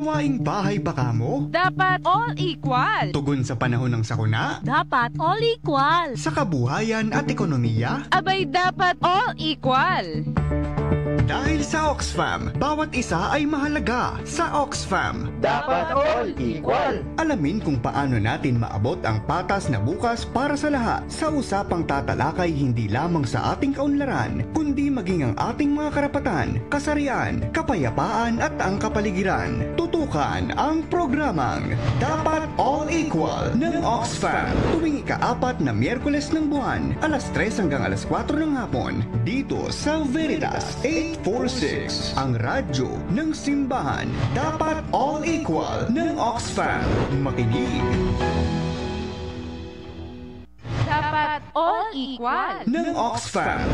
Waing bahay baka mo? Dapat all equal. Tugon sa panahon ng sakuna? Dapat all equal. Sa kabuhayan at ekonomiya? Abay, dapat all equal. Dahil sa Oxfam, bawat isa ay mahalaga. Sa Oxfam, dapat all equal. Alamin kung paano natin maabot ang patas na bukas para sa lahat sa usapang tatalakay hindi lamang sa ating kaunlaran, kundi maging ang ating mga karapatan, kasarian, kapayapaan at ang kapaligiran. Tutukan ang programang Dapat All Equal ng Oxfam tuwing ika-4 na Miyerkules ng buwan, alas 3 hanggang alas 4 ng hapon, dito sa Veritas 846, ang radyo ng simbahan. Dapat All Equal ng Oxfam. Makinig. Dapat all equal ng Oxfam.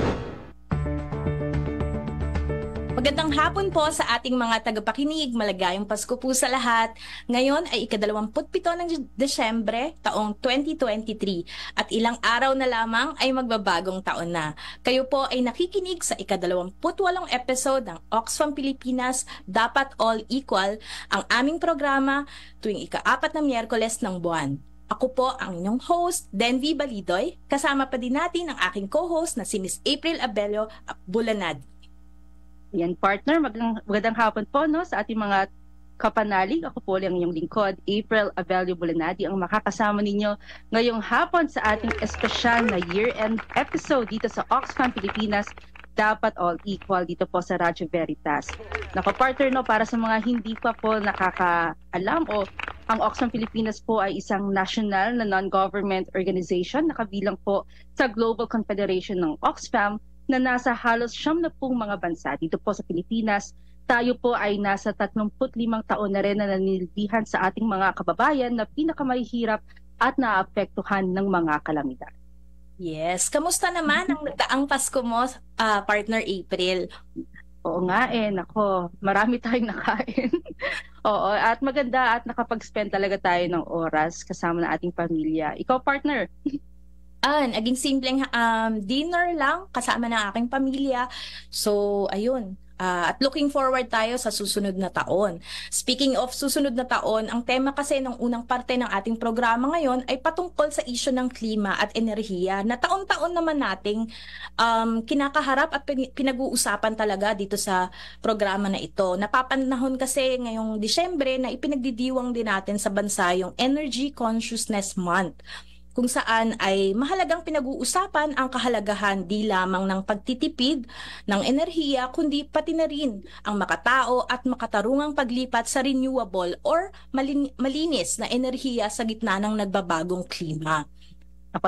Magandang hapon po sa ating mga tagapakinig. Maligayang Pasko po sa lahat. Ngayon ay ika-27 ng Desyembre, taong 2023. At ilang araw na lamang ay magbabagong taon na. Kayo po ay nakikinig sa ika-28 episode ng Oxfam Pilipinas, Dapat All Equal, ang aming programa tuwing ika-4 na Miyerkules ng buwan. Ako po ang inyong host, Denvi Balidoy. Kasama pa din natin ang aking co-host na si Miss April Abello Bulanad. Yan, partner, magandang hapon po no, sa ating mga kapanalig. Ako po lang yung lingkod, April Abello Bulanadi, ang makakasama ninyo ngayong hapon sa ating espesyal na year-end episode dito sa Oxfam Pilipinas, Dapat All Equal, dito po sa Radyo Veritas. Naka-partner, no, para sa mga hindi pa po nakakaalam, ang Oxfam Pilipinas po ay isang national na non-government organization na kabilang po sa Global Confederation ng Oxfam, na nasa halos 70 mga bansa. Dito po sa Pilipinas, tayo po ay nasa 35 taon na rin na nanilbihan sa ating mga kababayan na pinakamahihirap at naapektuhan ng mga kalamidad. Yes. Kamusta naman ang nagdaang Pasko mo, partner April? Oo nga nako, marami tayong nakain. Oo, at maganda at nakapag-spend talaga tayo ng oras kasama ng ating pamilya. Ikaw, partner? Naging simpleng dinner lang kasama ng aking pamilya. So, ayun. At looking forward tayo sa susunod na taon. Speaking of susunod na taon, ang tema kasi ng unang parte ng ating programa ngayon ay patungkol sa isyu ng klima at enerhiya na taon-taon naman nating kinakaharap at pinag-uusapan talaga dito sa programa na ito. Napapanahon kasi ngayong Disyembre na ipinagdidiwang din natin sa bansa yung Energy Consciousness Month, kung saan ay mahalagang pinag-uusapan ang kahalagahan di lamang ng pagtitipid ng enerhiya, kundi pati na rin ang makatao at makatarungang paglipat sa renewable or malinis na enerhiya sa gitna ng nagbabagong klima.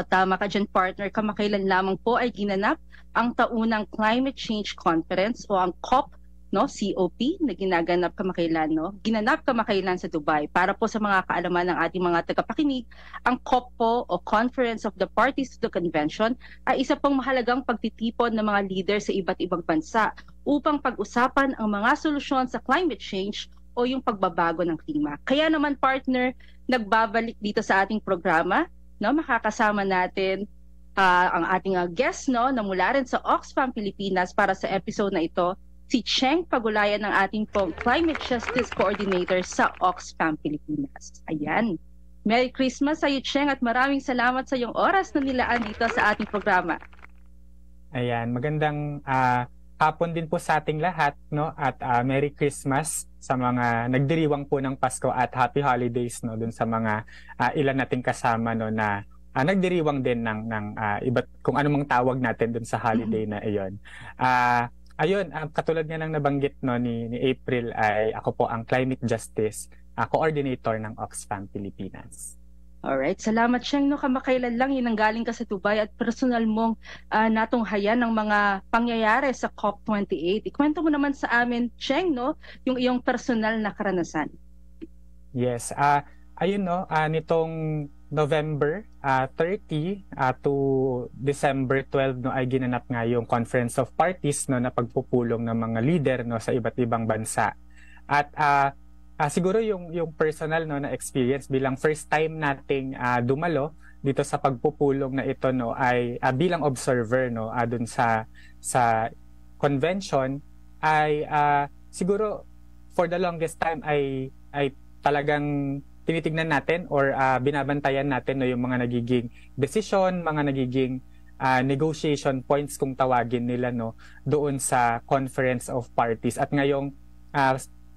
Tama ka dyan, partner. Kamakailan lamang po ay ginanap ang taunang Climate Change Conference o ang COP, no, COP, na ginanap kamakailan sa Dubai. Para po sa mga kaalaman ng ating mga tagapakinig, ang COP po o Conference of the Parties to the Convention ay isa pong mahalagang pagtitipon ng mga leader sa iba't ibang bansa upang pag-usapan ang mga solusyon sa climate change o yung pagbabago ng klima. Kaya naman, partner, nagbabalik dito sa ating programa, no, makakasama natin ang ating guest, no, na mula rin sa Oxfam Pilipinas para sa episode na ito, si Cheng Pagulayan ng ating pong Climate Justice Coordinator sa Oxfam Pilipinas. Ayan. Merry Christmas sa iyo, Cheng, at maraming salamat sa iyong oras na nilaan dito sa ating programa. Ayan, magandang hapon din po sa ating lahat, no? At Merry Christmas sa mga nagdiriwang po ng Pasko at Happy Holidays, no, dun sa mga ilan nating kasama, no, na nagdiriwang din ng iba't kung anumang tawag natin dun sa holiday na iyon. Ayun, katulad nga ng nabanggit, no, ni April, ay ako po ang Climate Justice Coordinator ng Oxfam Pilipinas. Alright, salamat, Cheng. No, kamakailan lang galing ka sa Dubai at personal mong natunghayan ng mga pangyayari sa COP28. Ikwento mo naman sa amin, Cheng, no, yung iyong personal na karanasan. Yes, ayun, no, nitong November 30 to December 12, no, ay ginanap nga yung Conference of Parties, no, na pagpupulong ng mga leader, no, sa iba't ibang bansa. At siguro yung personal, no, na experience bilang first time nating dumalo dito sa pagpupulong na ito, no, ay bilang observer, no, dun sa convention ay siguro for the longest time ay talagang tinitignan natin or binabantayan natin no, yung mga nagiging desisyon, mga nagiging negotiation points kung tawagin nila no doon sa Conference of Parties. At ngayong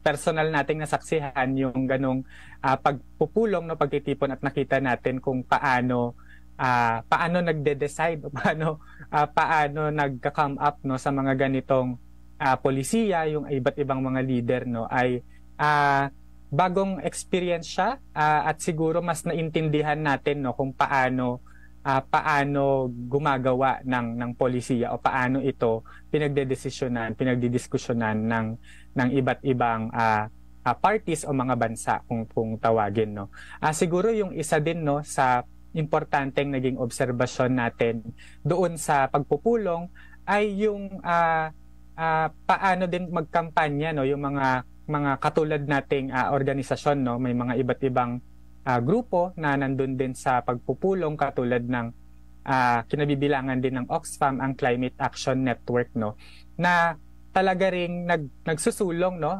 personal nating nasaksihan yung ganong pagpupulong no, pagtitipon at nakita natin kung paano nagde-decide o paano nagka-come up no sa mga ganitong polisiya, yung iba't ibang mga leader no ay bagong experience siya at siguro mas naintindihan natin no kung paano gumagawa ng polisiya o paano ito pinagdidiskusyonan ng iba't ibang parties o mga bansa kung tawagin no. Siguro yung isa din no sa importanteng naging obserbasyon natin doon sa pagpupulong ay yung paano din magkampanya no yung mga katulad nating organisasyon no, may mga iba't ibang grupo na nandun din sa pagpupulong katulad ng kinabibilangan din ng Oxfam, ang Climate Action Network no, na talaga ring nagsusulong no,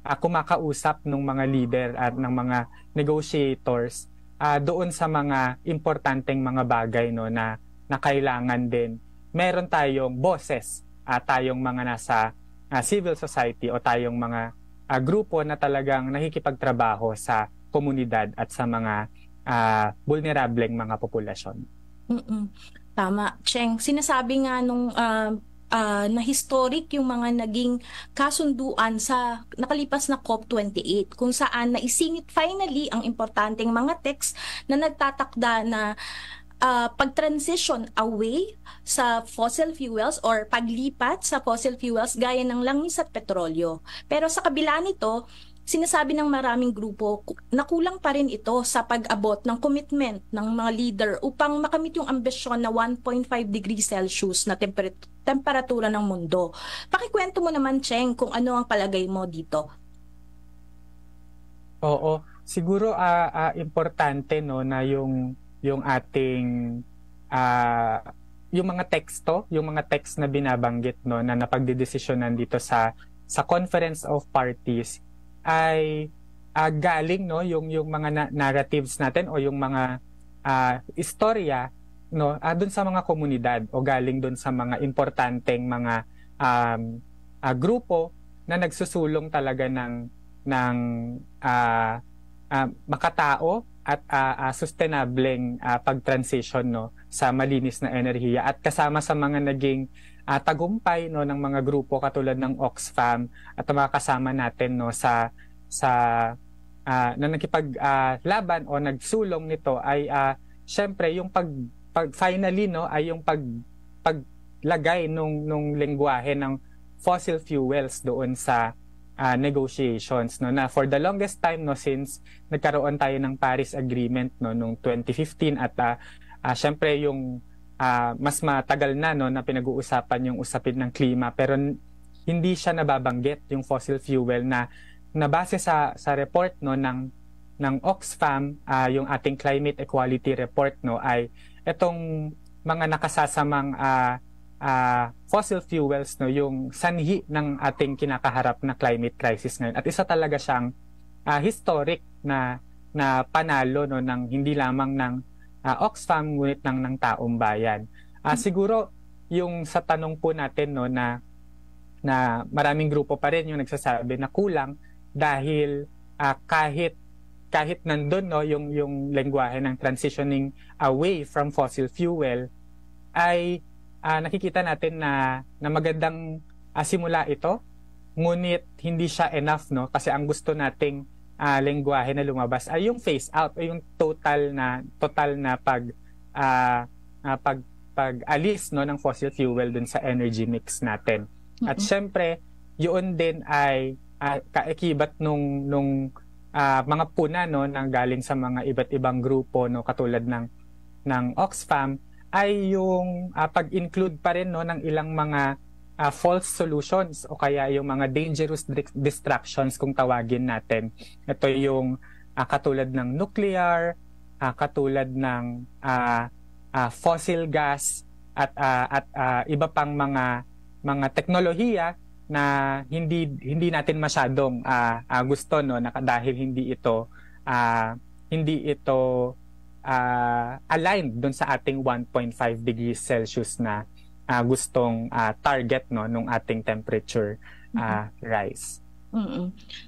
kumakausap ng mga leader at ng mga negotiators doon sa mga importanteng mga bagay no na kailangan din meron tayong boses, tayong mga nasa civil society o tayong mga grupo na talagang nakikipagtrabaho sa komunidad at sa mga vulnerableng mga populasyon. Tama, Cheng. Sinasabi nga nung na historic yung mga naging kasunduan sa nakalipas na COP28 kung saan naisingit finally ang importanteng mga text na nagtatakda na pag-transition away sa fossil fuels or paglipat sa fossil fuels gaya ng langis at petrolyo. Pero sa kabila nito, sinasabi ng maraming grupo na kulang pa rin ito sa pag-abot ng commitment ng mga leader upang makamit yung ambisyon na 1.5 degrees Celsius na temperatura ng mundo. Pakikwento mo naman, Cheng, kung ano ang palagay mo dito. Oo, siguro importante no na yung ating yung mga teksto, yung mga text na binabanggit no na napagdedesisyonan dito sa Conference of Parties ay galing no yung mga narratives natin o yung mga istorya no doon sa mga komunidad o galing doon sa mga importanteng mga grupo na nagsusulong talaga ng makatao at sustainableng pag-transition no sa malinis na enerhiya at kasama sa mga naging tagumpay no ng mga grupo katulad ng Oxfam at mga kasama natin no sa na nakipaglaban o nagsulong nito ay syempre yung pag finally no ay yung paglagay nung lengguwahe ng fossil fuels doon sa negotiations no na for the longest time no since nagkaroon tayo ng Paris Agreement no nung 2015 at syempre yung mas matagal na no na pinag-uusapan yung usapin ng klima pero hindi siya nababanggit yung fossil fuel na base sa report no ng Oxfam yung ating climate equality report no ay etong mga nakasasamang fossil fuels no yung sanhi ng ating kinakaharap na climate crisis ngayon at isa talaga siyang historic na panalo no ng hindi lamang ng Oxfam ngunit ng taong bayan. Siguro yung sa tanong po natin no na maraming grupo pa rin yung nagsasabi na kulang dahil kahit nandun no yung lengguwahe ng transitioning away from fossil fuel ay nakikita natin na magandang simula ito ngunit hindi siya enough no kasi ang gusto nating lengguwahe na lumabas ay yung phase out o yung total na pag-alis no ng fossil fuel dun sa energy mix natin. At syempre yun din ay kaakibat nung mga puna no nang galing sa mga iba't ibang grupo no katulad ng Oxfam ay yung pag-include pa rin no ng ilang mga false solutions o kaya yung mga dangerous distractions kung tawagin natin. Ito yung katulad ng nuclear, katulad ng fossil gas at iba pang mga teknolohiya hindi natin masyadong gusto, no, dahil hindi ito aligned doon sa ating 1.5 degrees Celsius na gustong target, no, nung ating temperature rise.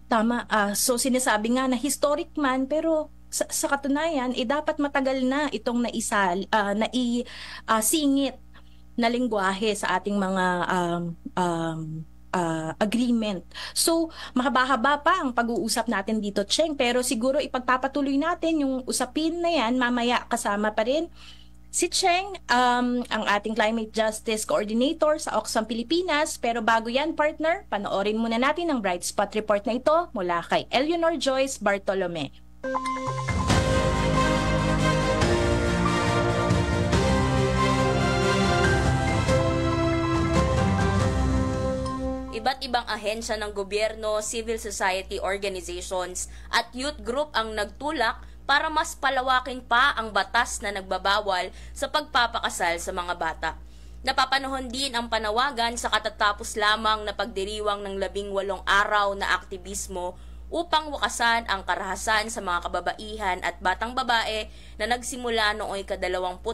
Tama. So sinasabi nga na historic man, pero sa katunayan dapat matagal na itong naisingit na lengguwahe sa ating mga agreement. So, mahaba-haba pa ang pag-uusap natin dito, Cheng, pero siguro ipagpapatuloy natin yung usapin na yan mamaya. Kasama pa rin si Cheng, ang ating Climate Justice Coordinator sa Oxfam Pilipinas. Pero bago yan, partner, panoorin muna natin ang Bright Spot Report na ito mula kay Eleanor Joyce Bartolome. Iba't ibang ahensya ng gobyerno, civil society organizations at youth group ang nagtulak para mas palawakin pa ang batas na nagbabawal sa pagpapakasal sa mga bata. Napapanahon din ang panawagan sa katatapos lamang na pagdiriwang ng 18 araw na aktivismo upang wakasan ang karahasan sa mga kababaihan at batang babae na nagsimula noong ika-25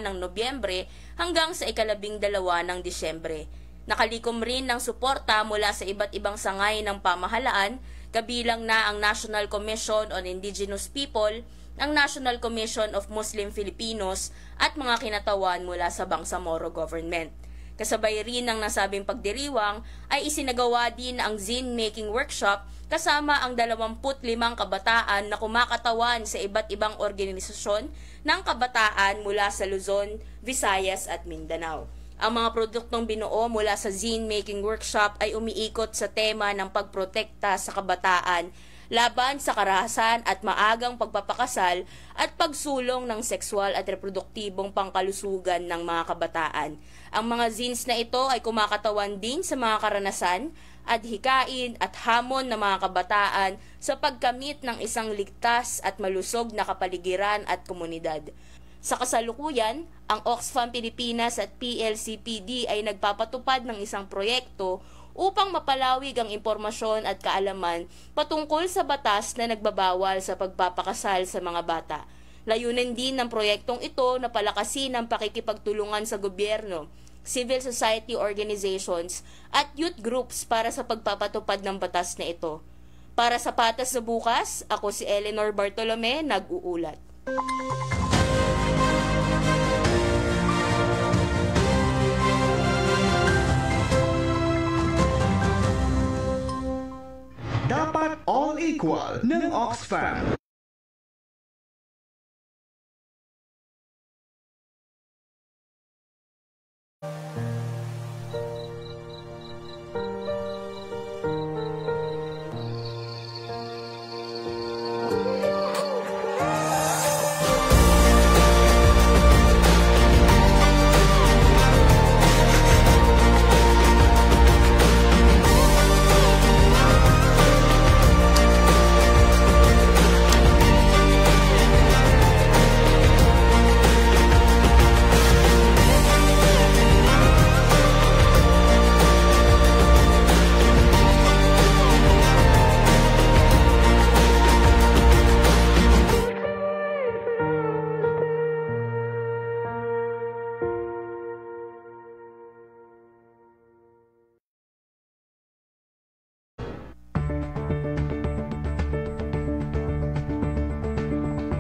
ng Nobyembre hanggang sa ika-12 ng Disyembre. Nakalikom rin ng suporta mula sa iba't ibang sangay ng pamahalaan, kabilang na ang National Commission on Indigenous People, ang National Commission of Muslim Filipinos at mga kinatawan mula sa Bangsamoro Government. Kasabay rin ng nasabing pagdiriwang ay isinagawa din ang zine-making workshop kasama ang 25 kabataan na kumakatawan sa iba't ibang organisasyon ng kabataan mula sa Luzon, Visayas at Mindanao. Ang mga produktong binuo mula sa zine-making workshop ay umiikot sa tema ng pagprotekta sa kabataan laban sa karahasan at maagang pagpapakasal at pagsulong ng sexual at reproduktibong pangkalusugan ng mga kabataan. Ang mga zines na ito ay kumakatawan din sa mga karanasan, adhikain at hamon ng mga kabataan sa pagkamit ng isang ligtas at malusog na kapaligiran at komunidad. Sa kasalukuyan, ang Oxfam Pilipinas at PLCPD ay nagpapatupad ng isang proyekto upang mapalawig ang impormasyon at kaalaman patungkol sa batas na nagbabawal sa pagpapakasal sa mga bata. Layunin din ng proyektong ito na palakasin ang pakikipagtulungan sa gobyerno, civil society organizations at youth groups para sa pagpapatupad ng batas na ito. Para sa Patas sa Bukas, ako si Eleanor Bartolome, nag-uulat. Dapat all equal ng Oxfam.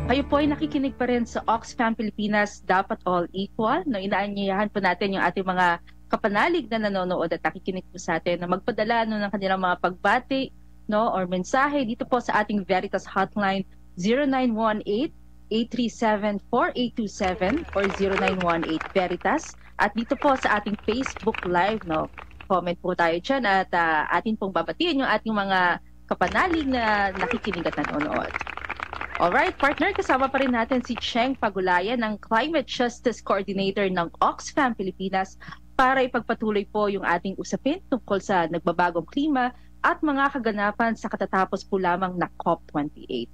Kayo po ay nakikinig pa rin sa Oxfam Pilipinas, Dapat All Equal. No, inaanyayahan po natin yung ating mga kapanalig na nanonood at nakikinig po sa atin na magpadala ng kanilang mga pagbati, no, or mensahe dito po sa ating Veritas Hotline 0918-837-4827 or 0918-VERITAS. At dito po sa ating Facebook Live, no, comment po tayo dyan at atin pong babatiin yung ating mga kapanalig na nakikinig at nanonood. Alright, partner, kasama pa rin natin si Cheng Pagulayan ng Climate Justice Coordinator ng Oxfam Pilipinas para ipagpatuloy po yung ating usapin tungkol sa nagbabagong klima at mga kaganapan sa katatapos po lamang na COP28.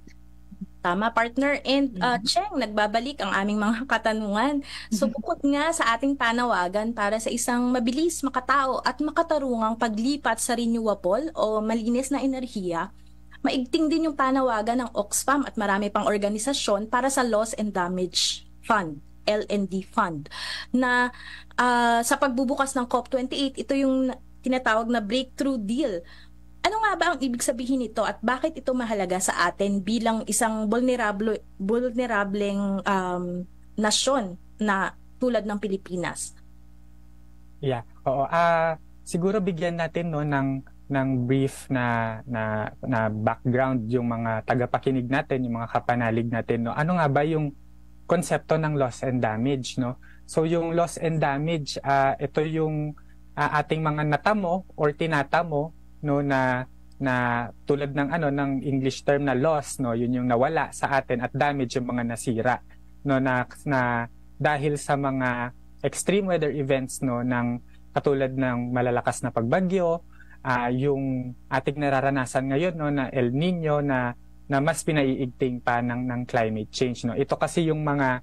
Tama, partner. And Cheng, nagbabalik ang aming mga katanungan. So bukod nga sa ating panawagan para sa isang mabilis, makatao at makatarungang paglipat sa renewable o malinis na enerhiya, maigting din yung panawagan ng Oxfam at marami pang organisasyon para sa Loss and Damage Fund, LND Fund, na sa pagbubukas ng COP28, ito yung tinatawag na breakthrough deal. Ano nga ba ang ibig sabihin nito at bakit ito mahalaga sa atin bilang isang vulnerableng nasyon na tulad ng Pilipinas? Yeah. Oo. Siguro bigyan natin no ng brief na background yung mga tagapakinig natin, yung mga kapanalig natin, no. Ano nga ba yung konsepto ng loss and damage, no? So yung loss and damage, ito yung ating mga natamo or tinatamo, no, na tulad ng ng English term na loss, no, yun yung nawala sa atin, at damage yung mga nasira, no, na dahil sa mga extreme weather events, no, ng katulad ng malalakas na pagbagyo, yung ating nararanasan ngayon, no, na El Nino na mas pinaiigting pa ng climate change, no. Ito kasi yung mga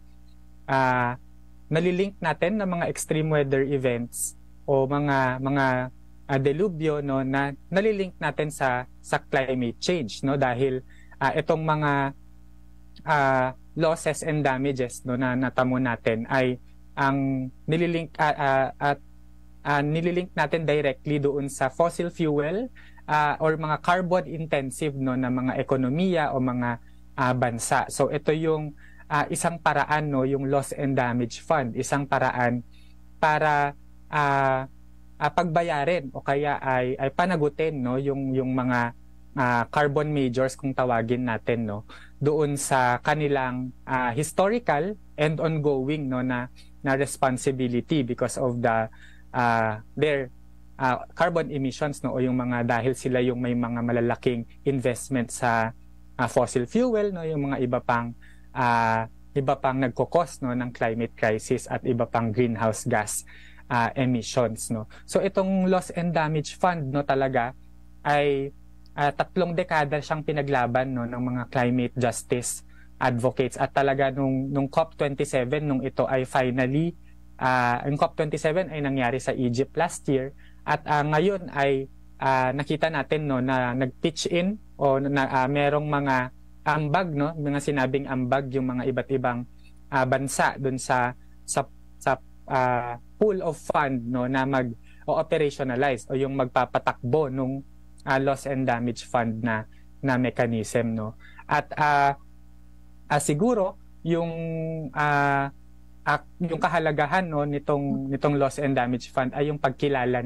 nalilink natin na mga extreme weather events o mga delubyo, no, na nalilink natin sa climate change, no, dahil itong mga losses and damages, no, na natamo natin ay ang nililink nililink natin directly doon sa fossil fuel or mga carbon intensive, no, na mga ekonomiya o mga bansa. So ito yung isang paraan, no, yung Loss and Damage Fund, isang paraan para pagbayarin o kaya ay panagutin, no, yung mga carbon majors kung tawagin natin, no, doon sa kanilang historical and ongoing, no, na responsibility because of their carbon emissions, no, o yung mga dahil sila yung may mga malalaking investment sa fossil fuel, no, yung mga iba pang nagko-cause, no, ng climate crisis at iba pang greenhouse gas emissions, no. So itong Loss and Damage Fund, no, talaga ay 3 dekada siyang pinaglaban, no, ng mga climate justice advocates, at talaga nung COP27, nung ito ay finally yung COP27 ay nangyari sa Egypt last year, at ngayon ay nakita natin, no, na nag-pitch in o na merong mga ambag, no, mga sinabing ambag yung mga iba't ibang bansa doon sa pool of fund, no, na mag-operationalize o yung magpapatakbo nung Loss and Damage Fund na mechanism, no. At siguro yung kahalagahan, no, nitong Loss and Damage Fund ay yung pagkilala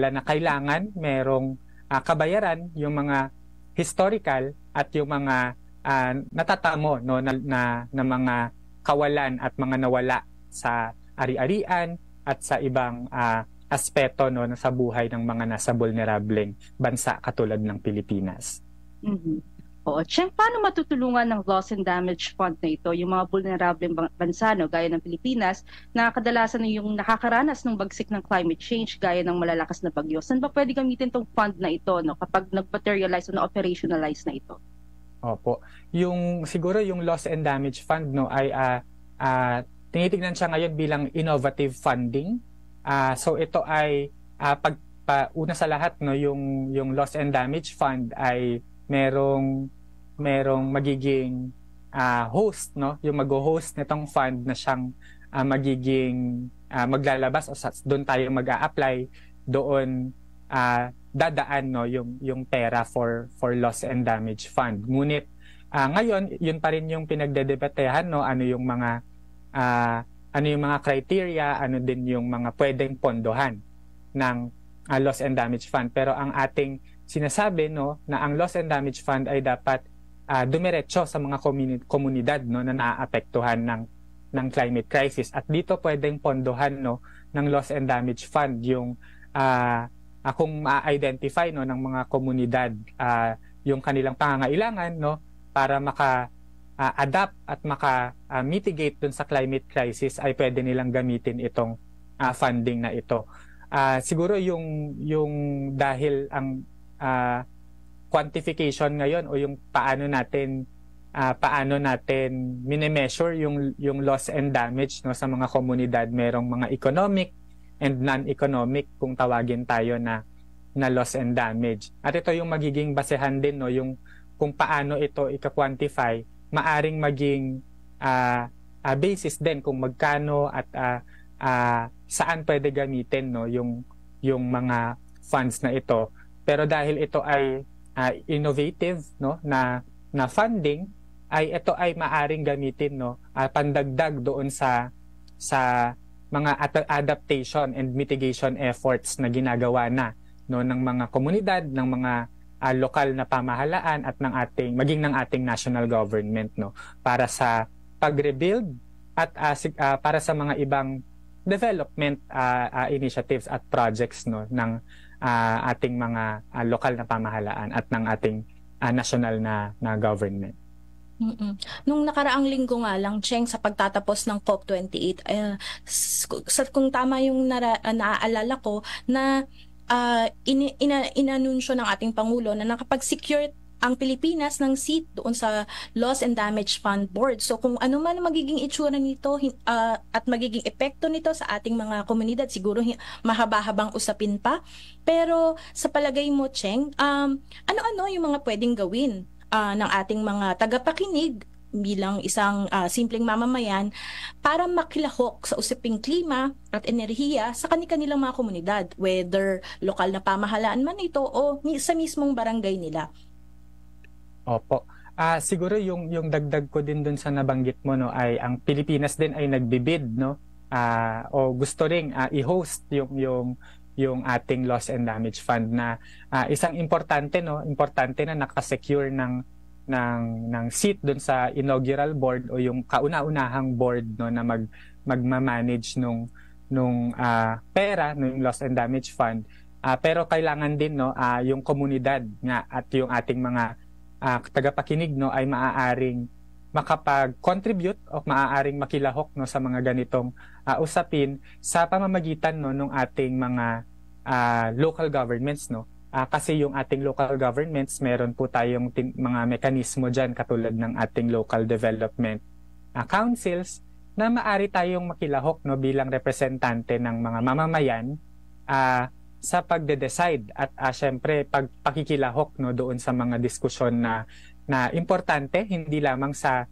na kailangan merong kabayaran yung mga historical at yung mga natatamo, no, na mga kawalan at mga nawala sa ari-arian at sa ibang aspeto, no, sa buhay ng mga nasa vulnerableng bansa katulad ng Pilipinas. Mm-hmm. Oo. Cheng, paano matutulungan ng Loss and Damage Fund na ito yung mga vulnerableng bansa, no, gaya ng Pilipinas, na kadalasan yung nakakaranas ng bagsik ng climate change gaya ng malalakas na bagyo? Saan ba pwede gamitin tong fund na ito, no, kapag nag-materialize o na-operationalize na ito? Opo. Siguro yung Loss and Damage Fund, no, ay tinitingnan siya ngayon bilang innovative funding. So ito ay una sa lahat, no, yung Loss and Damage Fund ay merong magiging host, no, yung mag-host nitong fund na siyang magiging maglalabas o doon tayo mag-a-apply, doon dadaan, no, yung pera for Loss and Damage Fund. Ngunit ngayon yun pa rin yung pinagdedebatehan, no, ano yung mga criteria, ano din yung mga pwedeng pondohan ng Loss and Damage Fund. Pero ang ating sinasabi, no, na ang Loss and Damage Fund ay dapat dumiretso sa mga komunidad, no, na naaapektuhan ng climate crisis. At dito pwedeng pondohan, no, ng Loss and Damage Fund yung kung ma-identify, no, ng mga komunidad yung kanilang pangangailangan, no, para adapt at mitigate dun sa climate crisis, ay pwede nilang gamitin itong funding na ito. Siguro yung dahil ang quantification ngayon o yung paano natin paano natin mini-measure yung loss and damage, no, sa mga komunidad. Merong mga economic and non-economic, kung tawagin tayo, na loss and damage. At ito yung magiging basehan din, no, yung kung paano ito ika-quantify, maaring maging basis din kung magkano at saan pwede gamitin, no, yung mga funds na ito. Pero dahil ito ay innovative, no, na funding, ay ito ay maaring gamitin, no, pandagdag doon sa mga adaptation and mitigation efforts na ginagawa na, no, ng mga komunidad, ng mga lokal na pamahalaan at maging ng ating national government, no, para sa pag-rebuild at para sa mga ibang development initiatives at projects, no, ng ating mga lokal na pamahalaan at ng ating national na government. Nung nakaraang linggo nga lang, Cheng, sa pagtatapos ng COP28, kung tama yung naaalala ko, na inanunsyo ng ating Pangulo na nakapag-secure ang Pilipinas ng seat doon sa Loss and Damage Fund Board. So kung ano man magiging itsura nito at magiging epekto nito sa ating mga komunidad, siguro mahaba-habang usapin pa. Pero sa palagay mo, Cheng, ano-ano yung mga pwedeng gawin ng ating mga tagapakinig bilang isang simpleng mamamayan para makilahok sa usaping klima at enerhiya sa kanilang mga komunidad, whether lokal na pamahalaan man ito o sa mismong barangay nila? Opo. Siguro yung dagdag ko din dun sa nabanggit mo, no, ay ang Pilipinas din ay nagbibid, no, o gusto ring i-host yung ating Loss and Damage Fund na isang importante na nakasecure ng seat dun sa inaugural board o yung kauna-unahang board, no, na magma-manage nung pera ng Loss and Damage Fund. Pero kailangan din, no, yung komunidad nga at yung ating mga tagapakinig, no, ay maaaring makapag-contribute o maaaring makilahok, no, sa mga ganitong usapin sa pamamagitan, no, ng ating mga local governments, no. Kasi yung ating local governments, meron po tayong mga mekanismo dyan katulad ng ating local development councils na maaari tayong makilahok, no, bilang representante ng mga mamamayan sa pagde-decide at syempre pakikilahok, no, doon sa mga diskusyon na importante hindi lamang sa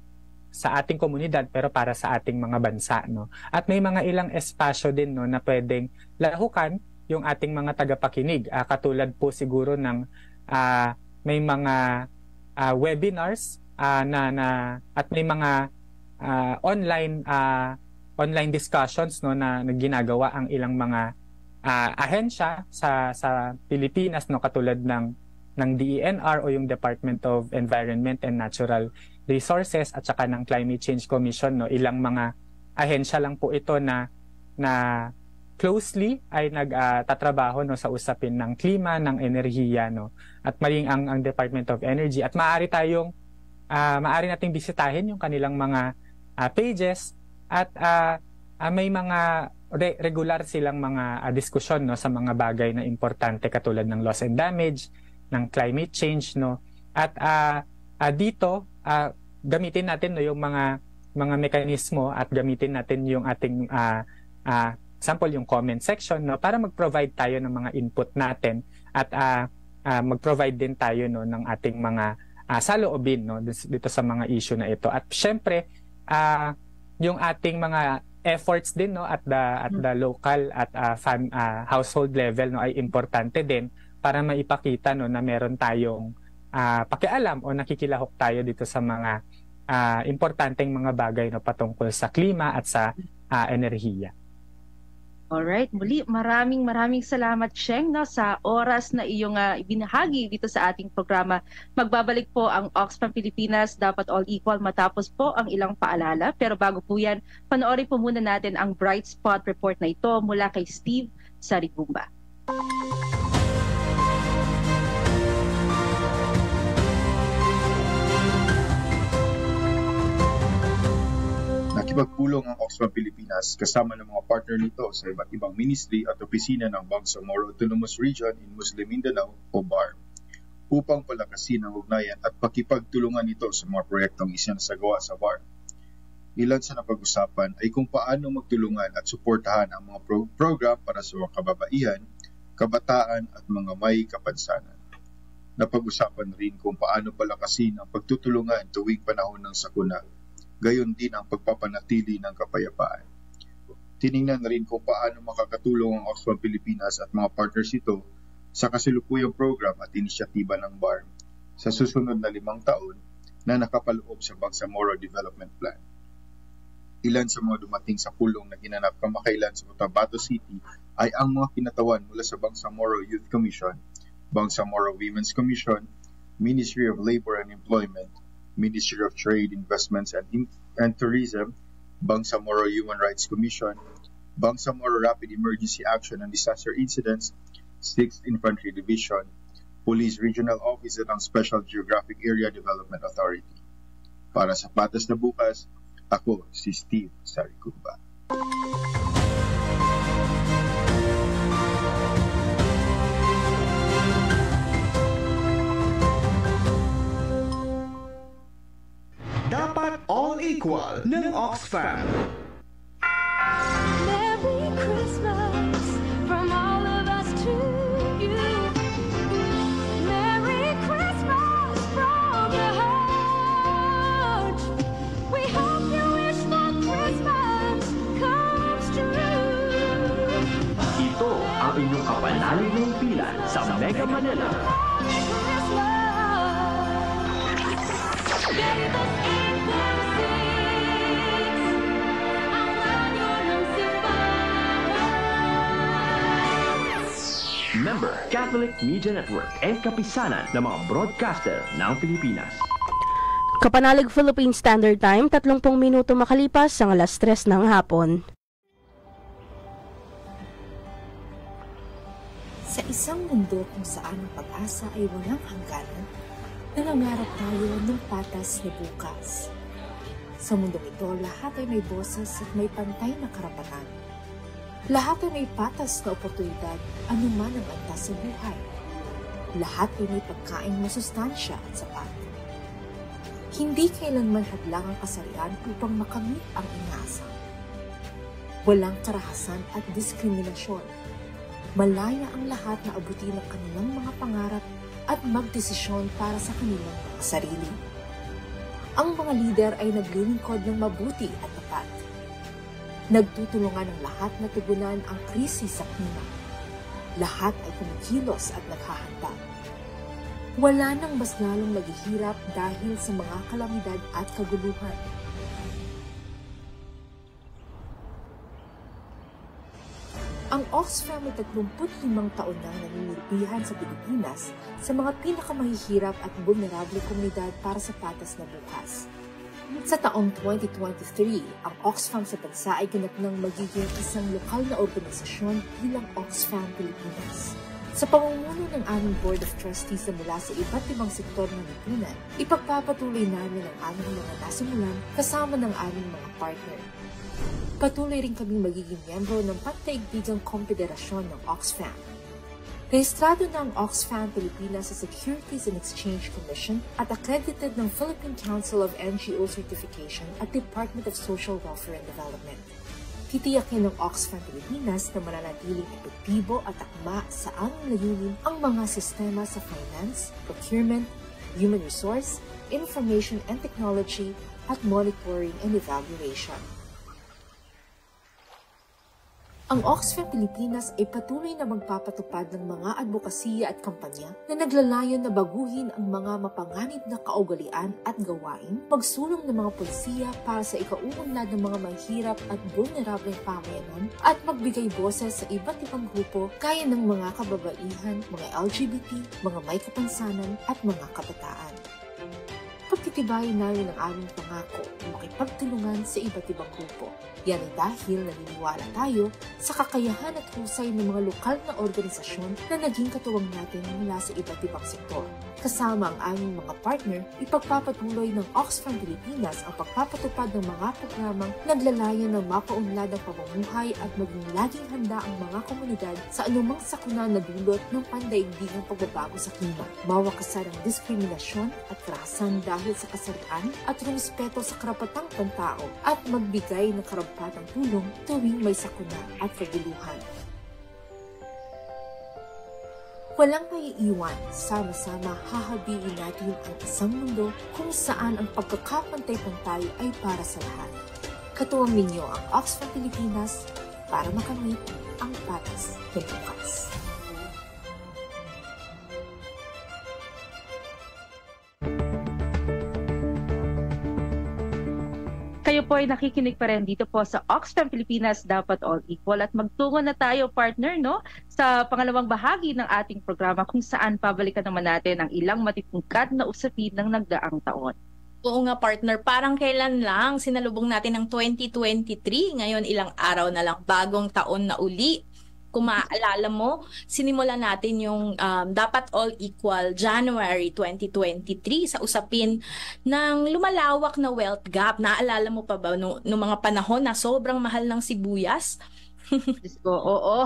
ating komunidad pero para sa ating mga bansa, no. At may mga ilang espasyo din, no, na pwedeng lahukan yung ating mga tagapakinig, katulad po siguro ng may mga webinars at may mga online discussions, no, na ginagawa ang ilang mga ahensya sa Pilipinas, no, katulad ng DENR o yung Department of Environment and Natural Resources at saka ng Climate Change Commission, no. Ilang mga ahensya lang po ito na closely ay nagtatrabaho, no, sa usapin ng klima, ng enerhiya, no, at maling ang Department of Energy, at maaari nating bisitahin yung kanilang mga pages at may mga regular silang mga diskusyon, no, sa mga bagay na importante katulad ng loss and damage, ng climate change, no. At dito gamitin natin, no, yung mga mekanismo at gamitin natin yung ating example yung comment section, no, para mag-provide tayo ng mga input natin at mag-provide din tayo, no, ng ating mga saloobin, no, dito sa mga issue na ito. At syempre yung ating mga efforts din, no, at the local at household level, no, ay importante din para maipakita, no, na meron tayong pakialam o nakikilahok tayo dito sa mga importanteng mga bagay, no, patungkol sa klima at sa enerhiya. Alright, muli maraming salamat, Cheng, no, sa oras na iyong ibinahagi dito sa ating programa. Magbabalik po ang Oxfam Pilipinas, Dapat All Equal, matapos po ang ilang paalala. Pero bago po yan, panoorin po muna natin ang Bright Spot report na ito mula kay Steve Saricumba. Nakipagpulong ang Oxfam Pilipinas kasama ng mga partner nito sa iba't ibang ministry at opisina ng Bangsamoro Autonomous Region in Muslim Mindanao o BAR upang palakasin ang ugnayan at pakipagtulungan ito sa mga proyektong isinasagawa sa BARM. Ilan sa napag-usapan ay kung paano magtulungan at suportahan ang mga program para sa mga kababaihan, kabataan at mga may kapansanan. Napag-usapan rin kung paano palakasin ang pagtutulungan tuwing panahon ng sakuna, gayon din ang pagpapanatili ng kapayapaan. Tiningnan rin kung paano makakatulong ang Oxfam Pilipinas at mga partners ito sa kasalukuyang program at inisyatiba ng BARM sa susunod na 5 taon na nakapaloob sa Bangsamoro Development Plan. Ilan sa mga dumating sa pulong na ginanap kamakailan sa Cotabato City ay ang mga kinatawan mula sa Bangsamoro Youth Commission, Bangsamoro Women's Commission, Ministry of Labor and Employment, Ministry of Trade, Investments and Tourism, Bangsamoro Human Rights Commission, Bangsamoro Rapid Emergency Action and Disaster Incidents, 6th Infantry Division, Police Regional Office at ang Special Geographic Area Development Authority. Para sa Patas na Bukas, ako si Steve Saricumba. Dapat all equal ng Oxfam. Merry Christmas from all of us to you. Merry Christmas from your heart. We hope your wish for Christmas comes true. Ito ang inyong kapanalig ng pilan sa Mega Manila. Merry Christmas. Ganito Member, Catholic Media Network and kapisanan ng mga broadcaster ng Pilipinas. Kapanalig Philippine Standard Time, 30 minuto makalipas ang 3:00 ng hapon. Sa isang mundo kung saan ang pag-asa ay walang hangganan, nangangarap tayo ng patas na bukas. Sa mundong ito, lahat ay may boses at may pantay na karapatan. Lahat ay may patas na oportunidad, anuman ang antas sa buhay. Lahat ay may pagkaing masustansya at sapat. Hindi kailanman hadlang ang kasarian upang makamit ang inaasam. Walang karahasan at diskriminasyon. Malaya ang lahat na abutin ang kanilang mga pangarap at magdesisyon para sa kanilang mga sarili. Ang mga lider ay naglilingkod ng mabuti at tapat. Nagtutulungan ang lahat na tugunan ang krisis sa klima. Lahat ay kumikilos at naghahanda. Wala nang mas lalong naghihirap dahil sa mga kalamidad at kaguluhan. Ang Oxfam ay 35 taon nang naninilbihan sa Pilipinas sa mga pinakamahihirap at vulnerable komunidad para sa patas na bukas. Sa taong 2023, ang Oxfam sa bansa ay ganapnang magiging isang lokal na organisasyon bilang Oxfam Pilipinas. Sa pamumuno ng aming Board of Trustees na mula sa iba't ibang sektor ng lipunan, ipagpapatuloy namin ang aming mga nasimulan kasama ng aming mga partner. Patuloy rin kaming magiging miyembro ng Pagdaigdigang Kompederasyon ng Oxfam. Rehistrado na ang Oxfam Pilipinas sa Securities and Exchange Commission at accredited ng Philippine Council of NGO Certification at Department of Social Welfare and Development. Titiyakin ng Oxfam Pilipinas na mananatiling epektibo at akma sa aming layunin ang mga sistema sa finance, procurement, human resource, information and technology, at monitoring and evaluation. Ang Oxfam Pilipinas ay patuloy na magpapatupad ng mga advokasya at kampanya na naglalayon na baguhin ang mga mapanganib na kaugalian at gawain, magsulong ng mga polisiya para sa ikauunlad ng mga mahirap at vulnerableng pamayanan at magbigay boses sa iba't ibang grupo gaya ng mga kababaihan, mga LGBT, mga may kapansanan at mga kabataan. Tatitibayin namin ang aming pangako na makipagtulungan sa iba't ibang grupo. Yan ay dahil naniniwala tayo sa kakayahan at husay ng mga lokal na organisasyon na naging katuwang natin mula sa iba't ibang sektor. Kasama ang aming mga partner, ipagpapatuloy ng Oxfam Pilipinas ang pagpapatupad ng mga programang naglalayan ng mapaunlad ang pamumuhay at maging laging handa ang mga komunidad sa anumang sakuna na dulot ng pandaigdigang pagbabago sa klima. Mawakasan ang diskriminasyon at karahasan dahil sa kasarian at respeto sa karapatang pantao at magbigay ng karampatang tulong tuwing may sakuna at kaguluhan. Walang maiiwan, sama-sama hahabiin natin ang isang mundo kung saan ang pagkakapantay-pantay ay para sa lahat. Katuwang ninyo ang Oxfam Pilipinas para makamit ang patas na bukas. Kayo po ay nakikinig pa rin dito po sa Oxfam Pilipinas, Dapat All Equal. At magtungo na tayo, partner, no, sa pangalawang bahagi ng ating programa kung saan pabalikan naman natin ang ilang matipungkad na usapin ng nagdaang taon. Oo nga, partner, parang kailan lang sinalubong natin ang 2023, ngayon ilang araw na lang bagong taon na uli. Kung maaalala mo, sinimulan natin yung Dapat All Equal January 2023 sa usapin ng lumalawak na wealth gap. Naalala mo pa ba nung mga panahon na sobrang mahal ng sibuyas? Oo.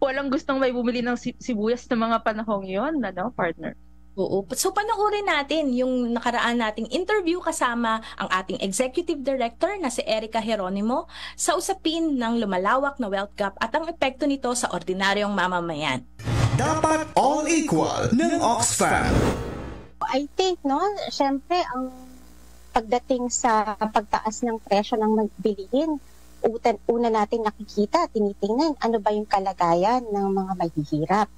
Walang gustong may bumili ng sibuyas ng mga panahong yon, ano, partner? Oo. So panoorin natin yung nakaraan nating interview kasama ang ating Executive Director na si Erica Geronimo sa usapin ng lumalawak na wealth gap at ang epekto nito sa ordinaryong mamamayan. Dapat All Equal ng Oxfam. I think, no, syempre ang pagdating sa pagtaas ng presyo ng bilihin, una natin nakikita, tinitingnan ano ba yung kalagayan ng mga mahihirap.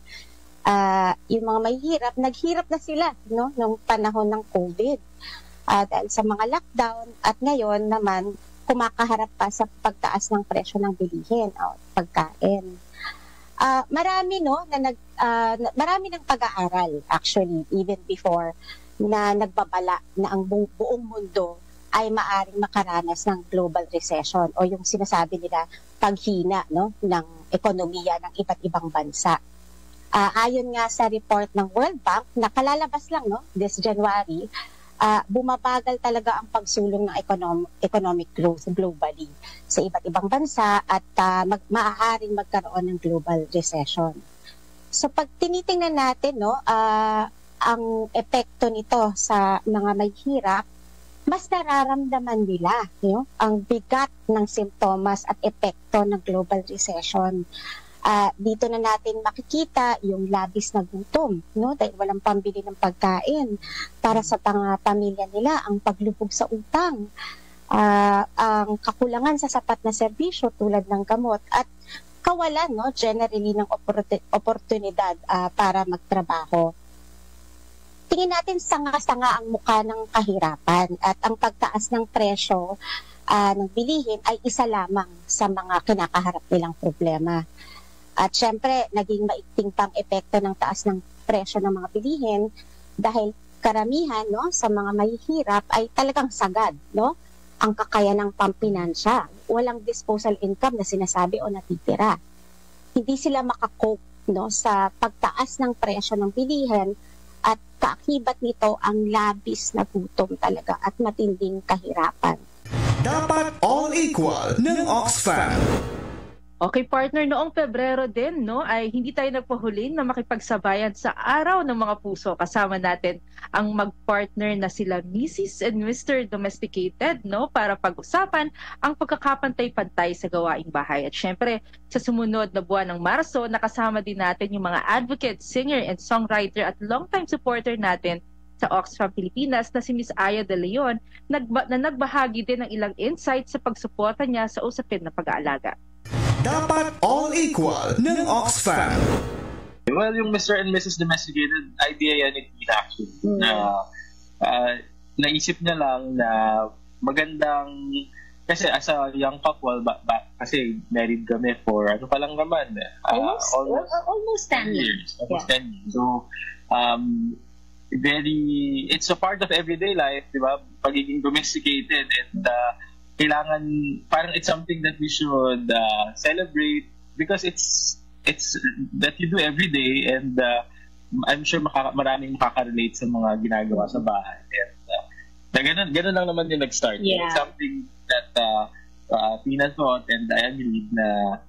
Yung mga mahihirap, naghirap na sila, no, nung panahon ng COVID dahil sa mga lockdown, at ngayon naman kumakaharap pa sa pagtaas ng presyo ng bilihin o pagkain. Marami, no, marami ng pag-aaral actually even before na nagbabala na ang buong mundo ay maaring makaranas ng global recession o yung sinasabi nila paghina, no, ng ekonomiya ng iba't ibang bansa. Ayon nga sa report ng World Bank, nakalalabas lang, no, this January, bumabagal talaga ang pagsulong ng economic growth globally sa iba't ibang bansa at maaaring magkaroon ng global recession. So pag tinitingnan natin, no, ang epekto nito sa mga may hirap, mas nararamdaman nila, no, ang bigat ng simptomas at epekto ng global recession. Dito na natin makikita yung labis na gutom, no, dahil walang pambili ng pagkain para sa pamilya nila, ang paglubog sa utang, ang kakulangan sa sapat na serbisyo tulad ng gamot at kawalan, no, generally ng oportunidad para magtrabaho. Tingin natin sanga-sanga ang mukha ng kahirapan at ang pagtaas ng presyo ng bilihin ay isa lamang sa mga kinakaharap nilang problema. At syempre, naging maigting pang epekto ng taas ng presyo ng mga bilihin dahil karamihan, no, sa mga mahihirap ay talagang sagad, no, ang kakayanang pampinansya. Walang disposal income na sinasabi o natitira. Hindi sila makakope, no, sa pagtaas ng presyo ng bilihin at kaakibat nito ang labis na gutom talaga at matinding kahirapan. Dapat All Equal ng Oxfam. Okay, partner, noong Pebrero din, no, ay hindi tayo nagpahuling na makipagsabayan sa Araw ng Mga Puso. Kasama natin ang mag-partner na sila Mrs. and Mr. Domesticated, no, para pag-usapan ang pagkakapantay-pantay sa gawaing bahay. At syempre, sa sumunod na buwan ng Marso, nakasama din natin yung mga advocate, singer, and songwriter at longtime supporter natin sa Oxfam Pilipinas na si Ms. Aya De Leon na nagbahagi din ng ilang insights sa pagsuporta niya sa usapin ng pag-aalaga. Dapat All Equal ng Oxfam. Well, yung Mr. and Mrs. Domesticated, idea yan ni Tita actually. Na naisip niya lang na magandang, kasi as a young couple, kasi married kami for ano pa lang naman. Almost 10 years. Almost 10 years. So, it's a part of everyday life, di ba? Pagiging domesticated, and kailangan, parang it's something that we should celebrate because it's that you do every day, and I'm sure maraming makarelate sa mga ginagawa sa bahay. And ganun lang naman yung nag-start. Yeah. It's something that Tina thought, and I believe na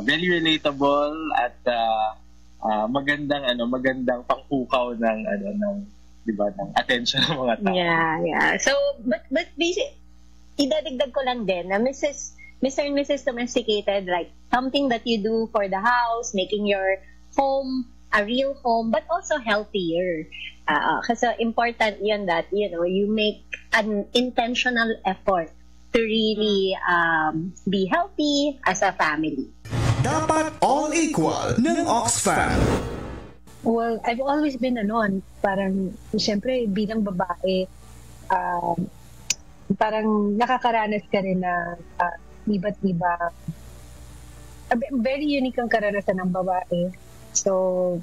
very relatable at magandang pangpukaw ng diba, ng attention ng mga tao. Yeah. So, but basically, idadagdag ko lang din na Mr. and Mrs. Domesticated, like something that you do for the house, making your home a real home, but also healthier. Kasi important yun that, you make an intentional effort to really be healthy as a family. Dapat all equal ng Oxfam. Well, I've always been parang, siyempre, bilang babae, parang nakakaranas ka rin na iba't iba. Very unique ang karanasan ng babae. So,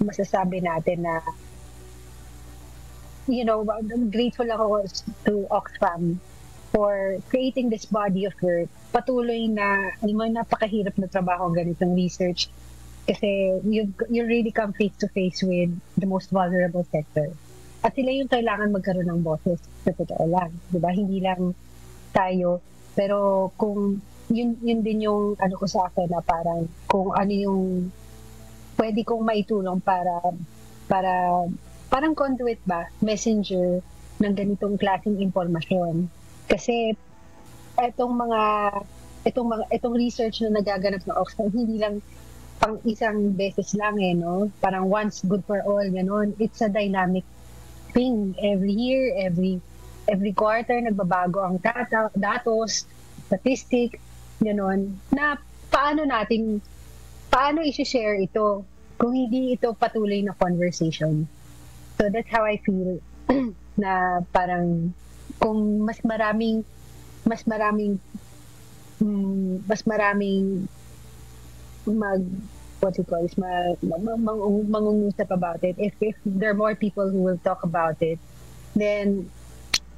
masasabi natin na, grateful ako to Oxfam for creating this body of work. Patuloy na, napakahirap na trabaho ang ganitong research kasi you really come face to face with the most vulnerable sector. At sila yung kailangan magkaroon ng boses sa totoo lang. Diba? Hindi lang tayo. Pero kung yun din yung ko sa akin na parang kung ano yung pwede kong maitulong para parang conduit ba, messenger ng ganitong klaseng impormasyon. Kasi itong research na nagaganap ng Oxfam, hindi lang pang isang beses lang no? Parang once good for all, gano'n. It's a dynamic thing. Every year, every quarter, nagbabago ang datos, statistic, gano'n, na paano i-share ito kung hindi ito patuloy na conversation. So that's how I feel na parang kung mas maraming mangungusap about it, if there are more people who will talk about it, then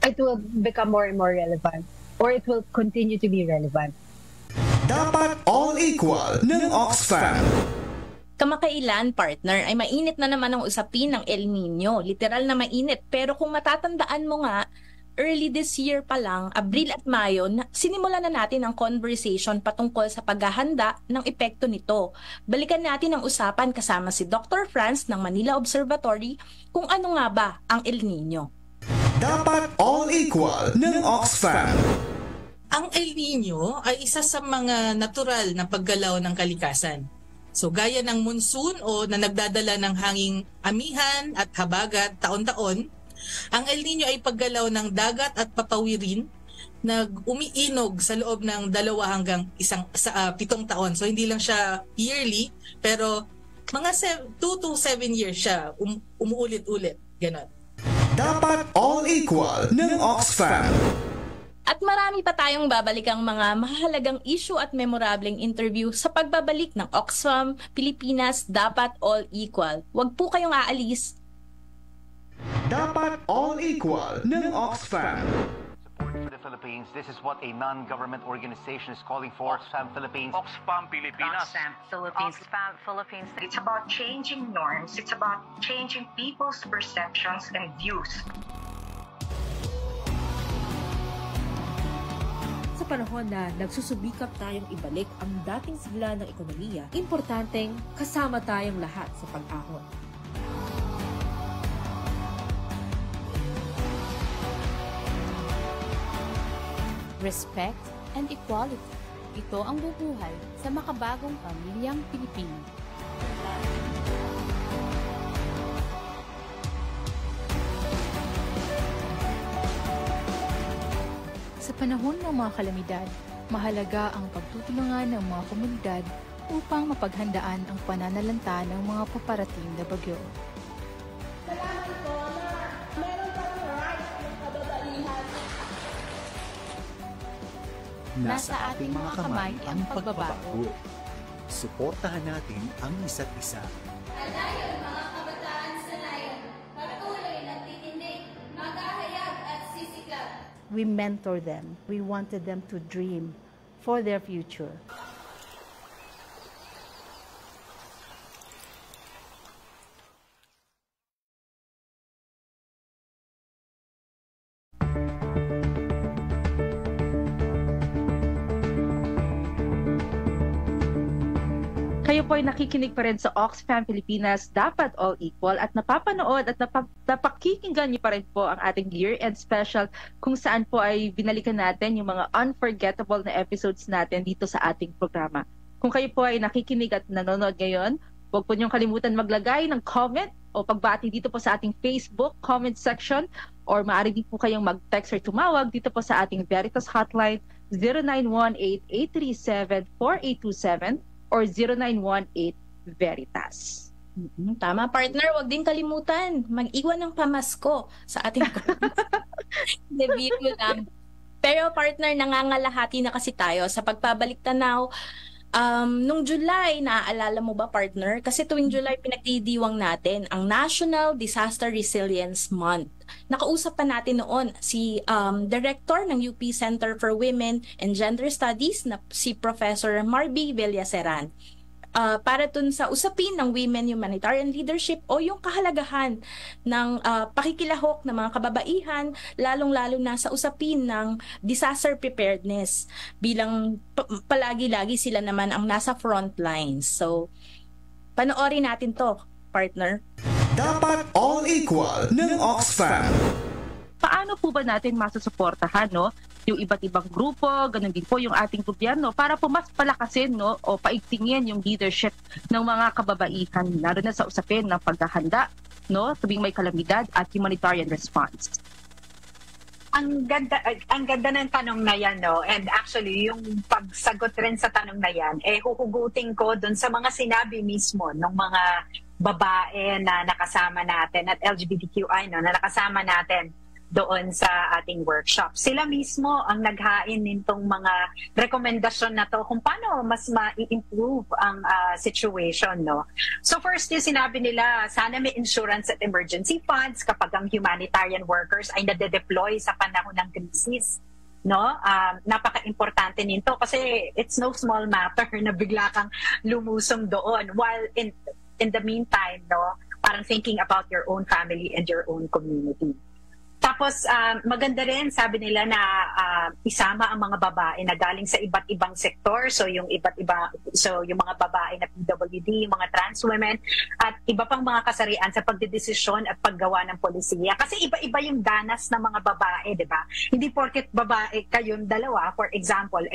it will become more and more relevant, or it will continue to be relevant. Dapat all equal ng Oxfam. Kamakailan, partner, ay mainit na naman ang usapin ng El Nino. Literal na mainit. Pero kung matatandaan mo nga, early this year pa lang, Abril at Mayo, sinimulan na natin ang conversation patungkol sa paghahanda ng epekto nito. Balikan natin ang usapan kasama si Dr. Franz ng Manila Observatory kung ano nga ba ang El Nino. Dapat all equal ng Oxfam. Ang El Nino ay isa sa mga natural na paggalaw ng kalikasan. So gaya ng monsoon o na nagdadala ng hanging amihan at habagat taon-taon, ang El Nino ay paggalaw ng dagat at papawirin na umiinog sa loob ng 2 hanggang 7 taon. So hindi lang siya yearly, pero mga 2 to 7 years siya umuulit-ulit. Ganon. Dapat all equal ng Oxfam. At marami pa tayong babalikang mga mahalagang issue at memorableng interview sa pagbabalik ng Oxfam Pilipinas Dapat All Equal. Huwag po kayong aalis. Dapat all equal ng Oxfam. Support for the Philippines. This is what a non-government organization is calling for. Oxfam Philippines. Oxfam Pilipinas. Oxfam Philippines. Oxfam Philippines. It's about changing norms. It's about changing people's perceptions and views. Sa panahon na nagsusubikap tayong ibalik ang dating sigla ng ekonomiya, importanteng kasama tayong lahat sa pag-ahon. Respect and equality. Ito ang bubuhay sa makabagong pamilyang Pilipino. Sa panahon ng mga kalamidad, mahalaga ang pagtutulungan ng mga komunidad upang mapaghandaan ang pananalanta ng mga paparating na bagyo. Salamat po na meron pang right ng kababaihan. Nasa ating mga kamay ang pagbabago. Suportahan natin ang isa't isa. At ngayon, mga kabataan sa we mentor them. We wanted them to dream for their future. Kayo po ay nakikinig pa rin sa Oxfam Pilipinas, Dapat All Equal, at napapanood at napakikinggan niyo pa rin po ang ating year-end special kung saan po ay binalikan natin yung mga unforgettable na episodes natin dito sa ating programa. Kung kayo po ay nakikinig at nanonood ngayon, huwag po niyong kalimutan maglagay ng comment o pagbati dito po sa ating Facebook comment section, or maaari din po kayong mag-text or tumawag dito po sa ating Veritas Hotline 0918-837-4827 or 0918-VERITAS. Tama, partner. Huwag din kalimutan mag-iwan ng pamasko sa ating video lang. Pero partner, nangangalahati na kasi tayo sa pagbabalik tanaw. Nung July, naaalala mo ba, partner? Kasi tuwing July, pinagdidiwang natin ang National Disaster Resilience Month. Nakausap pa natin noon si Director ng UP Center for Women and Gender Studies na si Professor Marby Villaseran. Para dun sa usapin ng women humanitarian leadership o yung kahalagahan ng pakikilahok ng mga kababaihan, lalong-lalo na sa usapin ng disaster preparedness, bilang palagi-lagi sila naman ang nasa front lines. So, panoorin natin to, partner. Dapat All Equal ng Oxfam. Paano po ba natin masusuportahan, no, yung iba't ibang grupo, ganun din po yung ating gobyerno para po mas palakasin, no, o paigtingin yung leadership ng mga kababaihan, lalo na sa usapin ng paghahanda, no, tuwing may kalamidad at humanitarian response. Ang ganda ng tanong na yan, no? And actually, yung pagsagot rin sa tanong na yan, huhugutin ko dun sa mga sinabi mismo ng mga babae na nakasama natin at LGBTQI, no, na nakasama natin doon sa ating workshop. Sila mismo ang naghain nitong mga rekomendasyon na to kung paano mas ma-improve ang situation, no? So first, yung sinabi nila, sana may insurance at emergency funds kapag ang humanitarian workers ay nade-deploy sa panahon ng krisis, no? Napaka-importante nito kasi it's no small matter na bigla kang lumusong doon while in the meantime, no, parang thinking about your own family and your own community. Tapos, maganda rin, sabi nila na isama ang mga babae na galing sa iba't ibang sektor. So, yung mga babae na PWD, yung mga trans women, at iba pang mga kasarian sa pagdedesisyon at paggawa ng polisiya. Kasi iba-iba yung danas ng mga babae, di ba? Hindi porket babae kayong dalawa, for example,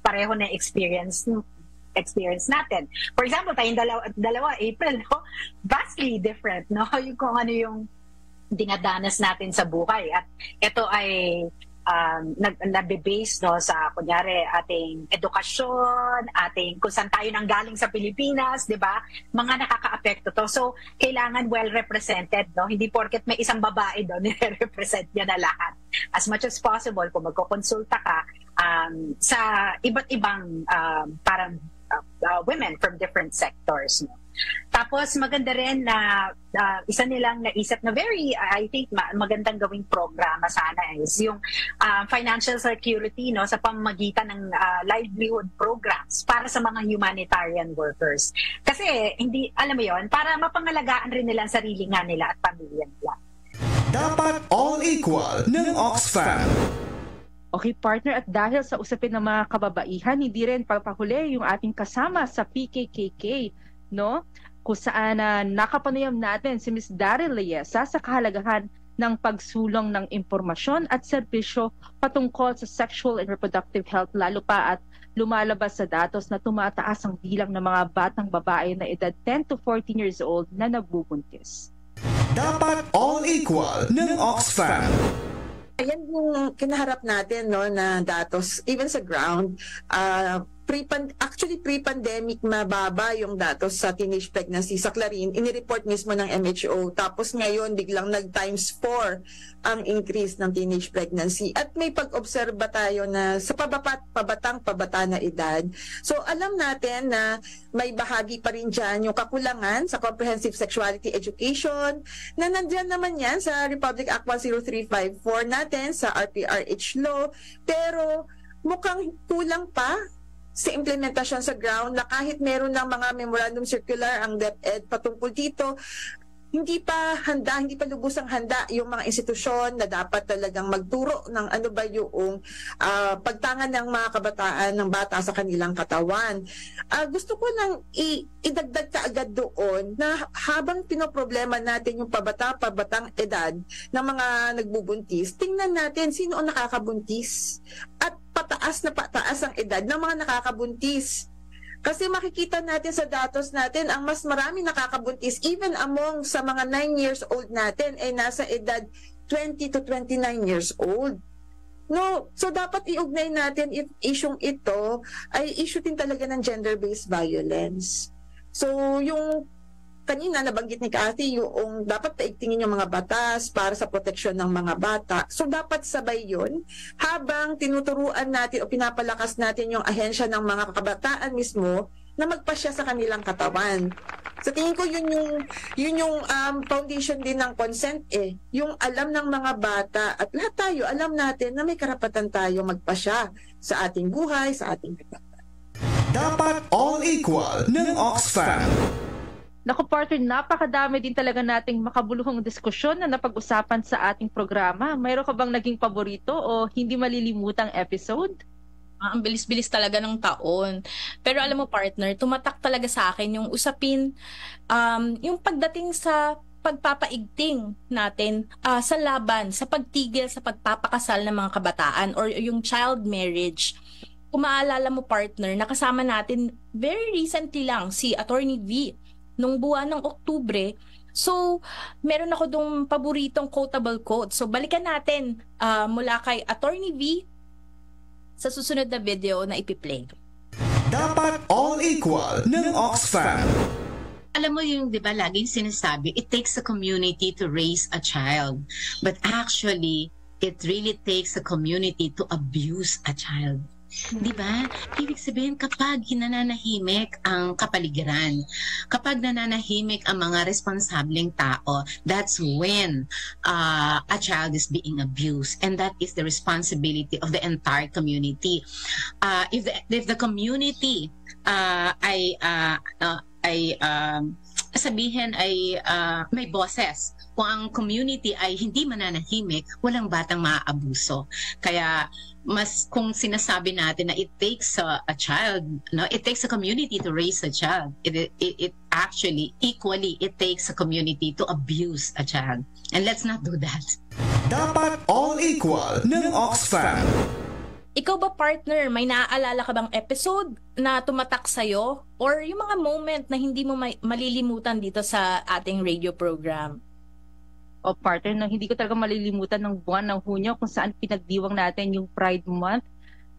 pareho na experience natin. For example, tayong dalawa April, no? Vastly different, no? Yung kung ano yung dinadanas natin sa buhay. At ito ay nabe-base, no, sa kunyari ating edukasyon, kung saan tayo nanggaling sa Pilipinas, di ba? Mga nakaka-apekto to. So, kailangan well-represented, no? Hindi porket may isang babae doon, nire-represent niya na lahat. As much as possible, kung magkukonsulta ka sa iba't ibang parang women from different sectors, no? Tapos maganda rin na isa nilang naisip na I think magandang gawing programa sana is yung financial security, no, sa pamamagitan ng livelihood programs para sa mga humanitarian workers. Kasi hindi, alam mo yon, para mapangalagaan rin nila ang sarili nga nila at pamilya nila. Dapat All Equal ng Oxfam. Okay, partner, at dahil sa usapin ng mga kababaihan, hindi rin papahuli yung ating kasama sa PKKK, no? Kung saan nakapanayam natin si Ms. Daryl Liesa sa kahalagahan ng pagsulong ng impormasyon at serbisyo patungkol sa sexual and reproductive health, lalo pa at lumalabas sa datos na tumataas ang bilang ng mga batang babae na edad 10 to 14 years old na nagbubuntis. Dapat All Equal ng Oxfam. Ayan yung kinaharap natin, no, na datos, even sa ground, pre-pandemic mababa yung datos sa teenage pregnancy sa Clarin, inireport mismo ng MHO. Tapos ngayon biglang nag-times 4 ang increase ng teenage pregnancy. At may pag-obserba tayo na sa pabata na edad. So alam natin na may bahagi pa rin dyan yung kakulangan sa comprehensive sexuality education na nandyan naman yan sa Republic Act 10354 natin sa RPRH law. Pero mukhang kulang pa sa implementasyon sa ground na kahit meron ng mga memorandum circular ang DepEd patungkol dito, hindi pa lubusang handa yung mga institusyon na dapat talagang magturo ng ano ba yung pagtangan ng mga kabataan ng bata sa kanilang katawan. Gusto ko lang idagdag kaagad doon na habang pinoproblema natin yung pabatang edad ng mga nagbubuntis, tingnan natin sino ang nakakabuntis at pataas ang edad ng mga nakakabuntis. Kasi makikita natin sa datos natin, ang mas marami nakakabuntis, even among sa mga 9 years old natin, ay nasa edad 20 to 29 years old. No, so dapat iugnay natin isyung ito ay issue din talaga ng gender-based violence. So yung kanina nabanggit ni Cathy, yung dapat paigtingin yung mga batas para sa proteksyon ng mga bata. So dapat sabay yun habang tinuturuan natin o pinapalakas natin yung ahensya ng mga kabataan mismo na magpasya sa kanilang katawan. Sa tingin ko yun yung foundation din ng consent yung alam ng mga bata at lahat tayo alam natin na may karapatan tayo magpasya sa ating buhay, sa ating katawan. Dapat all equal ng Oxfam. Naku partner, napakadami din talaga nating makabuluhang diskusyon na napag-usapan sa ating programa. Mayroon ka bang naging paborito o hindi malilimutang episode? Ang bilis-bilis talaga ng taon. Pero alam mo partner, tumatak talaga sa akin yung usapin, yung pagdating sa pagpapaigting natin sa laban, sa pagtigil sa pagpapakasal ng mga kabataan or yung child marriage. Kung maalala mo partner, nakasama natin very recently lang si Attorney V nung buwan ng Oktubre. So, meron ako dong paboritong quotable quote. So, balikan natin mula kay Attorney V sa susunod na video na ipi-play. Dapat all equal ng Oxfam. Alam mo yung, di ba, laging sinasabi, it takes a community to raise a child. But actually, it really takes a community to abuse a child. Di ba? Ibig sabihin, kapag nananahimik ang kapaligiran, kapag nananahimik ang mga responsableng tao, that's when a child is being abused. And that is the responsibility of the entire community. If the community sabihin ay may boses, kung ang community ay hindi mananahimik, walang batang maaabuso. Kaya mas kung sinasabi natin na it takes a child, no, it takes a community to raise a child. It actually equally it takes a community to abuse a child. And let's not do that. Dapat all equal ng Oxfam. Ikaw ba partner, may naaalala ka bang episode na tumatak sa'yo? Or yung mga moment na hindi mo malilimutan dito sa ating radio program? O partner, na hindi ko talaga malilimutan ng buwan ng Hunyo kung saan pinagdiwang natin yung Pride Month.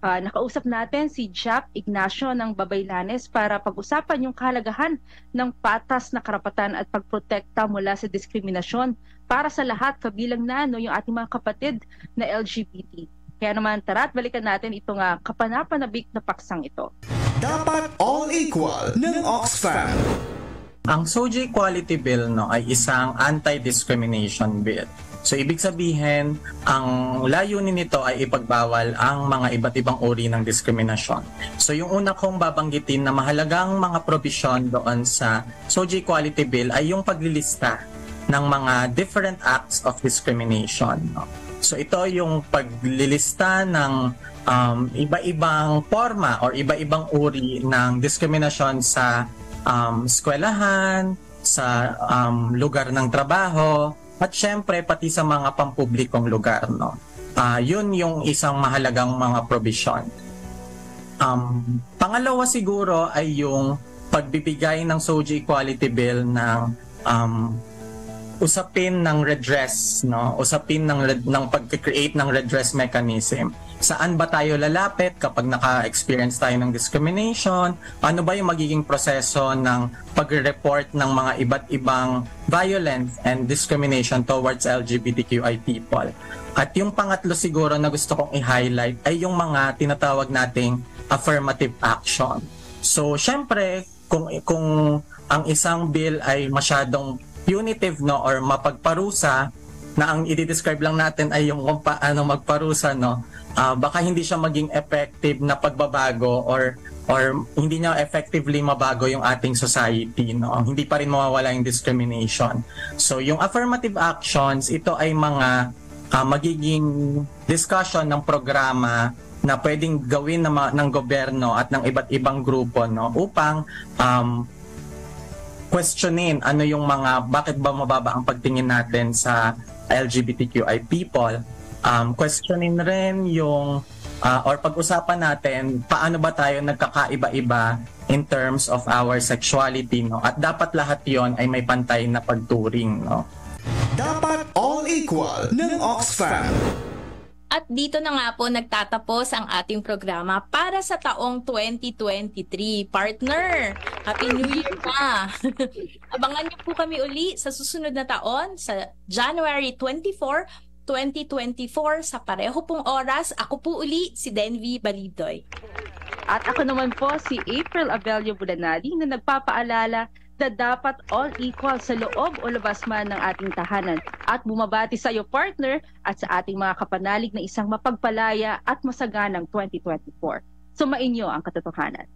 Nakausap natin si Jack Ignacio ng Babaylanes para pag-usapan yung kahalagahan ng patas na karapatan at pagprotekta mula sa diskriminasyon para sa lahat, kabilang na yung ating mga kapatid na LGBT. Kaya naman tara at balikan natin itong kapanapanabik na paksang ito. Dapat all equal ng Oxfam. Ang SOGI Equality Bill ay isang anti-discrimination bill. So ibig sabihin, ang layunin nito ay ipagbawal ang mga iba't ibang uri ng diskriminasyon. So yung una kong babanggitin na mahalagang mga probisyon doon sa SOGI Equality Bill ay yung paglilista ng mga different acts of discrimination. So ito yung paglilista ng iba-ibang forma or iba-ibang uri ng diskriminasyon sa eskwelahan, sa lugar ng trabaho, at syempre pati sa mga pampublikong lugar. Yun yung isang mahalagang mga provision. Pangalawa siguro ay yung pagbibigay ng SOGI Equality Bill ng usapin ng redress, no? Usapin ng pag-create ng redress mechanism. Saan ba tayo lalapit kapag naka-experience tayo ng discrimination? Ano ba yung magiging proseso ng pag-report ng mga iba't ibang violence and discrimination towards LGBTQI people? At yung pangatlo siguro na gusto kong i-highlight ay yung mga tinatawag nating affirmative action. So, syempre, kung ang isang bill ay masyadong punitive, no, or mapagparusa, na ang i-describe lang natin ay yung kung paano magparusa, no, baka hindi siya maging effective na pagbabago or hindi niya effectively mabago yung ating society, no. Hindi pa rin mawawala yung discrimination. So, yung affirmative actions, ito ay mga magiging discussion ng programa na pwedeng gawin ng gobyerno at ng iba't ibang grupo, no, upang questionin ano yung bakit ba mababa ang pagtingin natin sa LGBTQI people. Questionin rin yung or pag-usapan natin paano ba tayo nagkakaiba-iba in terms of our sexuality, no, at dapat lahat yon ay may pantay na pagturing, no. Dapat all equal ng Oxfam. At dito na nga po nagtatapos ang ating programa para sa taong 2023. Partner, Happy New Year na! Abangan niyo po kami uli sa susunod na taon sa January 24, 2024 sa pareho pong oras. Ako po uli si Denvi Balidoy. At ako naman po si April Abelio Budanadi na nagpapaalala na dapat all equal sa loob o labas man ng ating tahanan. At bumabati sa iyo, partner, at sa ating mga kapanalig na isang mapagpalaya at masaganang 2024. Sumainyo ang katotohanan.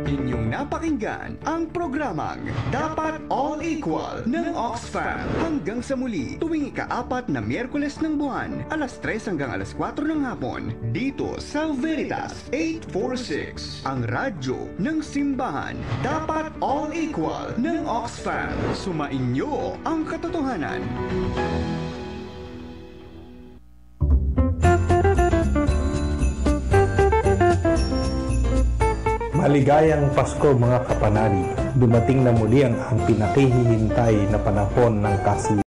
Inyong napakinggan ang programang Dapat All Equal ng Oxfam. Hanggang sa muli, tuwing ika-4 na Miyerkules ng buwan, alas 3 hanggang alas 4 ng hapon, dito sa Veritas 846, ang radyo ng simbahan. Dapat All Equal ng Oxfam. Sumainyo ang katotohanan. Maligayang Pasko mga kapanalig. Dumating na muli ang pinakihihintay na panahon ng